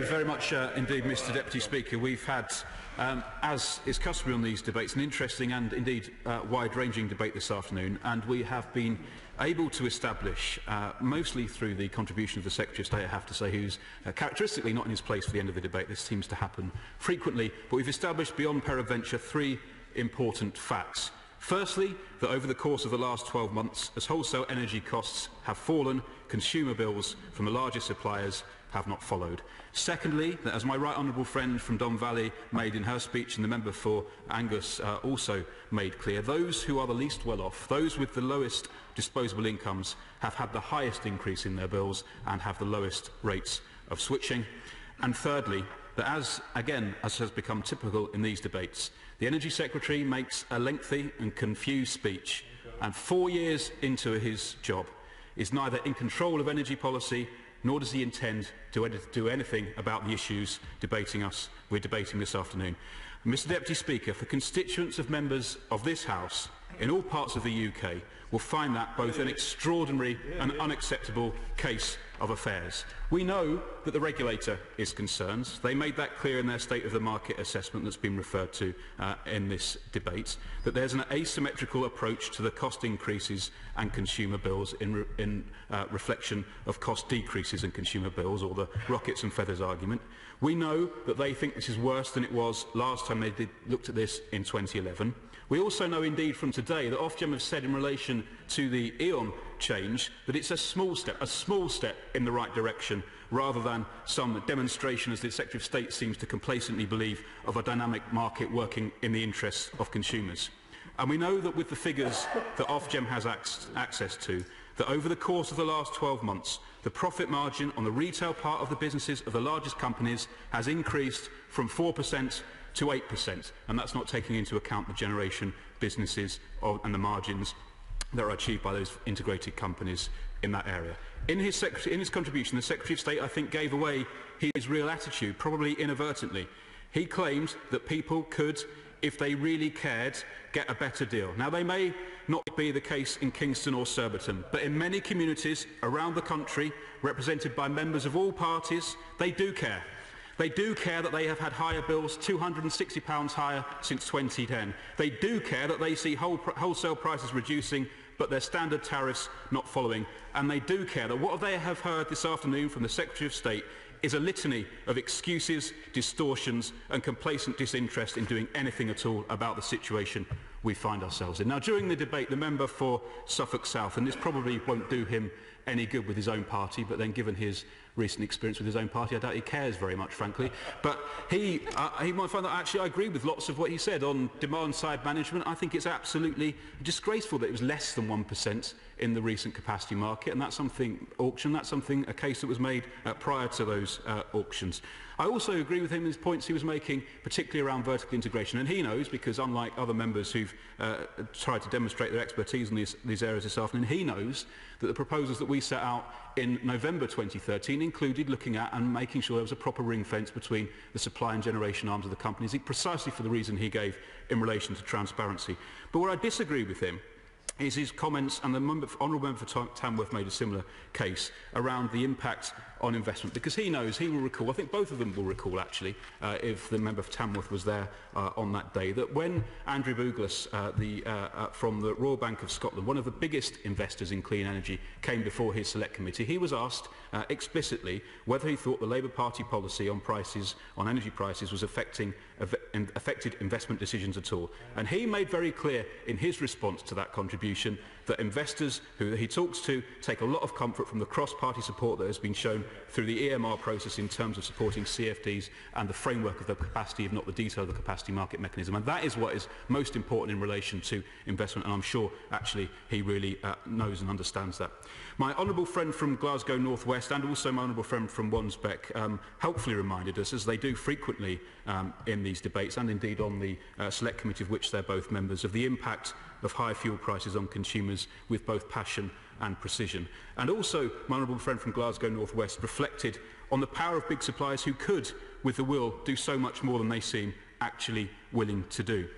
you very much indeed, Mr Deputy Speaker. We've had, as is customary on these debates, an interesting and indeed wide-ranging debate this afternoon, and we have been able to establish, mostly through the contribution of the Secretary of State, I have to say, who's characteristically not in his place for the end of the debate. This seems to happen frequently, but we've established beyond peradventure three important facts. Firstly, that over the course of the last 12 months, as wholesale energy costs have fallen, consumer bills from the largest suppliers have not followed. Secondly, that as my right honourable friend from Don Valley made in her speech, and the member for Angus also made clear, those who are the least well off, those with the lowest disposable incomes, have had the highest increase in their bills and have the lowest rates of switching. And thirdly, that as has become typical in these debates, the Energy Secretary makes a lengthy and confused speech, and 4 years into his job is neither in control of energy policy, nor does he intend to do anything about the issues we're debating this afternoon. Mr Deputy Speaker, for constituents of members of this House in all parts of the UK will find that both an extraordinary and unacceptable case of affairs. We know that the regulator is concerned. They made that clear in their State of the Market assessment that's been referred to in this debate, that there's an asymmetrical approach to the cost increases and consumer bills in reflection of cost decreases and consumer bills, or the rockets and feathers argument. We know that they think this is worse than it was last time they looked at this in 2011. We also know indeed from today that Ofgem have said in relation to the E.ON change that it's a small step in the right direction, rather than some demonstration, as the Secretary of State seems to complacently believe, of a dynamic market working in the interests of consumers. And we know that with the figures that Ofgem has access to, that over the course of the last 12 months, the profit margin on the retail part of the businesses of the largest companies has increased from 4% to 8%, and that's not taking into account the generation businesses and the margins that are achieved by those integrated companies in that area. In his contribution, the Secretary of State, I think, gave away his real attitude, probably inadvertently. He claimed that people could, if they really cared, get a better deal. Now, they may not be the case in Kingston or Surbiton, but in many communities around the country, represented by members of all parties, they do care. They do care that they have had higher bills, £260 higher since 2010. They do care that they see wholesale prices reducing, but their standard tariffs not following. And they do care that what they have heard this afternoon from the Secretary of State is a litany of excuses, distortions and complacent disinterest in doing anything at all about the situation we find ourselves in. Now, during the debate, the member for Suffolk South, and this probably won't do him any good with his own party, but then given his recent experience with his own party, I doubt he cares very much, frankly. But he might find that actually I agree with lots of what he said on demand-side management. I think it's absolutely disgraceful that it was less than 1% in the recent capacity market, and that's something a case that was made prior to those auctions. I also agree with him in his points he was making, particularly around vertical integration, and he knows, because unlike other members who've tried to demonstrate their expertise in these areas this afternoon, he knows that the proposals that we set out in November 2013 included looking at and making sure there was a proper ring fence between the supply and generation arms of the companies, precisely for the reason he gave in relation to transparency. But where I disagree with him is his comments, and the honourable member for Tamworth made a similar case, around the impact on investment, because he knows, he will recall, I think both of them will recall actually, if the member for Tamworth was there on that day, that when Andrew Bouglas from the Royal Bank of Scotland, one of the biggest investors in clean energy, came before his select committee, he was asked explicitly whether he thought the Labour Party policy on energy prices was affected investment decisions at all. And he made very clear in his response to that contribution that investors who he talks to take a lot of comfort from the cross-party support that has been shown through the EMR process in terms of supporting CFDs and the framework of the capacity, if not the detail of the capacity market mechanism. And that is what is most important in relation to investment, and I'm sure actually he really knows and understands that. My honourable friend from Glasgow North West and also my honourable friend from Wansbeck helpfully reminded us, as they do frequently in these debates and indeed on the select committee of which they're both members, of the impact of high fuel prices on consumers with both passion and precision. And also, my honourable friend from Glasgow North West reflected on the power of big suppliers who could, with the will, do so much more than they seem actually willing to do.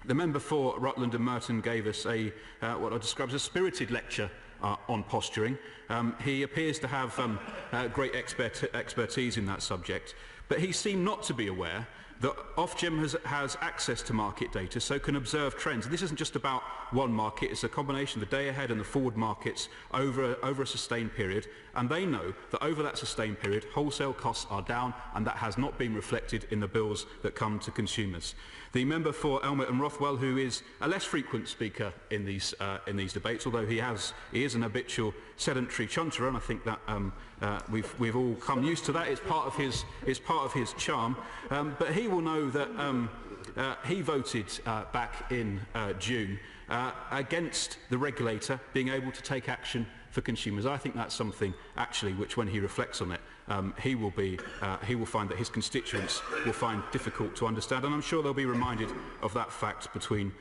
The member for Rutland and Merton gave us what I describe as a spirited lecture on posturing. He appears to have great expertise in that subject, but he seemed not to be aware that Ofgem has access to market data, so can observe trends. And this isn't just about one market, it's a combination of the day-ahead and the forward markets over a sustained period. And they know that over that sustained period, wholesale costs are down, and that has not been reflected in the bills that come to consumers. The member for Elmet and Rothwell, who is a less frequent speaker in these debates, although he is an habitual sedentary chunterer, and I think that we've all come used to that. It's part of his charm. But he will know that he voted back in June against the regulator being able to take action for consumers. I think that's something, actually, which, when he reflects on it, he will find that his constituents will find difficult to understand, and I'm sure they'll be reminded of that fact between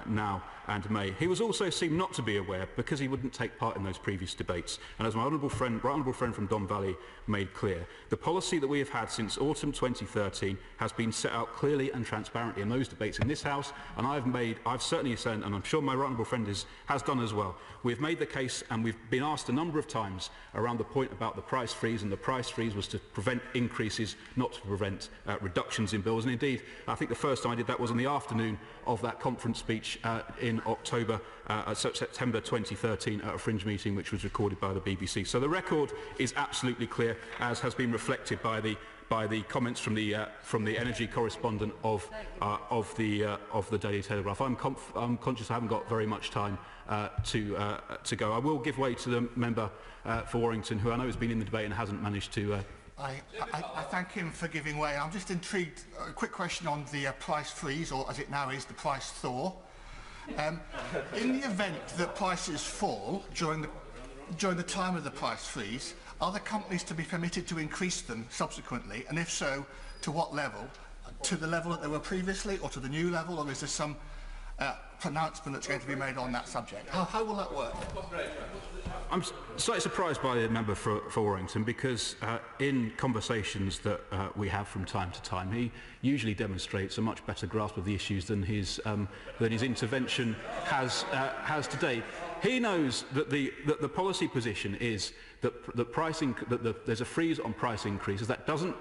now and May. He was also seen not to be aware, because he wouldn't take part in those previous debates, and as my honourable friend from Don Valley made clear, the policy that we have had since autumn 2013 has been set out clearly and transparently in those debates in this House, and I've certainly said, and I'm sure my honourable friend has done as well, we've made the case, and we've been asked a number of times around the point about the price freeze, and the price freeze was to prevent increases, not to prevent reductions in bills. And indeed, I think the first time I did that was on the afternoon of that conference speech in September 2013 at a fringe meeting which was recorded by the BBC. So the record is absolutely clear, as has been reflected by the comments from the energy correspondent of the Daily Telegraph. I'm conscious I haven't got very much time to go. I will give way to the member for Warrington, who I know has been in the debate and hasn't managed to. I thank him for giving way. I'm just intrigued. A quick question on the price freeze, or as it now is, the price thaw. In the event that prices fall during the time of the price freeze, are the companies to be permitted to increase them subsequently, and if so, to what level? To the level that they were previously, or to the new level, or is there some pronouncement that's going to be made on that subject? How will that work? I'm slightly surprised by the member for Warrington, because in conversations that we have from time to time, he usually demonstrates a much better grasp of the issues than his intervention has today. He knows that the policy position is that there's a freeze on price increases. That doesn't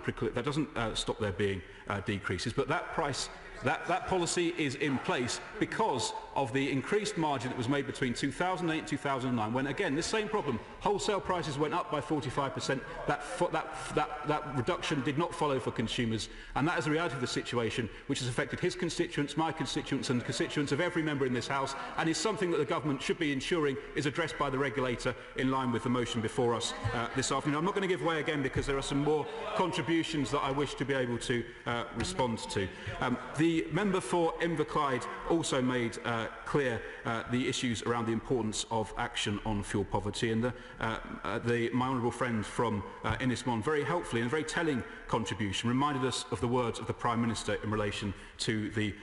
stop there being decreases, but that policy is in place because of the increased margin that was made between 2008 and 2009, when, again, this same problem, wholesale prices went up by 45%. That reduction did not follow for consumers, and that is the reality of the situation, which has affected his constituents, my constituents, and the constituents of every member in this House, and is something that the government should be ensuring is addressed by the regulator in line with the motion before us this afternoon. I'm not going to give way again, because there are some more contributions that I wish to be able to respond to. The member for Inverclyde also made clear the issues around the importance of action on fuel poverty, and my honourable friend from Innismon very helpfully and very telling contribution reminded us of the words of the Prime Minister in relation to the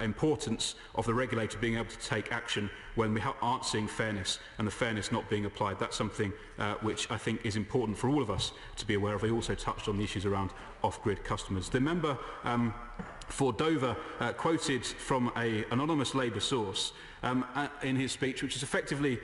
importance of the regulator being able to take action when we aren't seeing fairness, and the fairness not being applied. That's something which I think is important for all of us to be aware of. He also touched on the issues around off-grid customers. The member for Dover quoted from an anonymous Labour source in his speech, which is effectively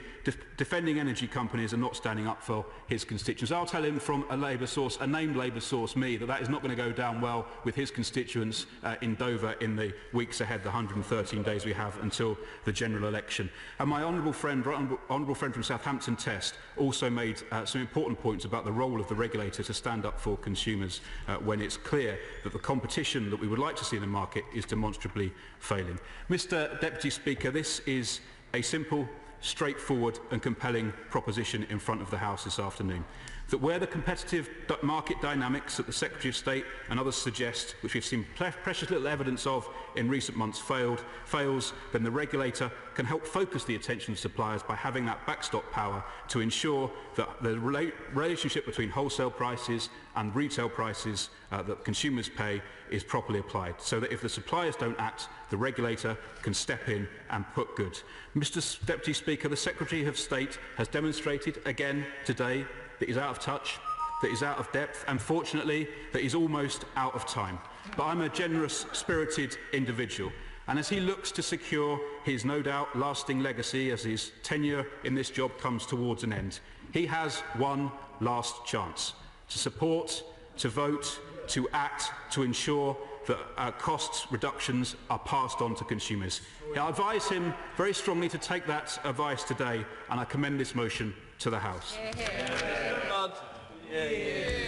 defending energy companies and not standing up for his constituents. I'll tell him from a Labour source, a named Labour source, me, that is not going to go down well with his constituents in Dover in the weeks ahead, the 113 days we have until the general election. And my honourable friend from Southampton Test also made some important points about the role of the regulator to stand up for consumers when it's clear that the competition that we would like to see in the market is demonstrably failing. Mr. Deputy Speaker, this is a simple, straightforward and compelling proposition in front of the House this afternoon. That where the competitive market dynamics that the Secretary of State and others suggest, which we've seen precious little evidence of in recent months, fails, then the regulator can help focus the attention of suppliers by having that backstop power to ensure that the relationship between wholesale prices and retail prices that consumers pay is properly applied, so that if the suppliers don't act, the regulator can step in and put good. Mr. Deputy Speaker, the Secretary of State has demonstrated again today that he's out of touch, that he's out of depth, and fortunately that he's almost out of time. But I'm a generous, spirited individual, And as he looks to secure his no doubt lasting legacy as his tenure in this job comes towards an end, he has one last chance to support, to vote, to act, to ensure that cost reductions are passed on to consumers. I advise him very strongly to take that advice today, and I commend this motion to the House. Yeah.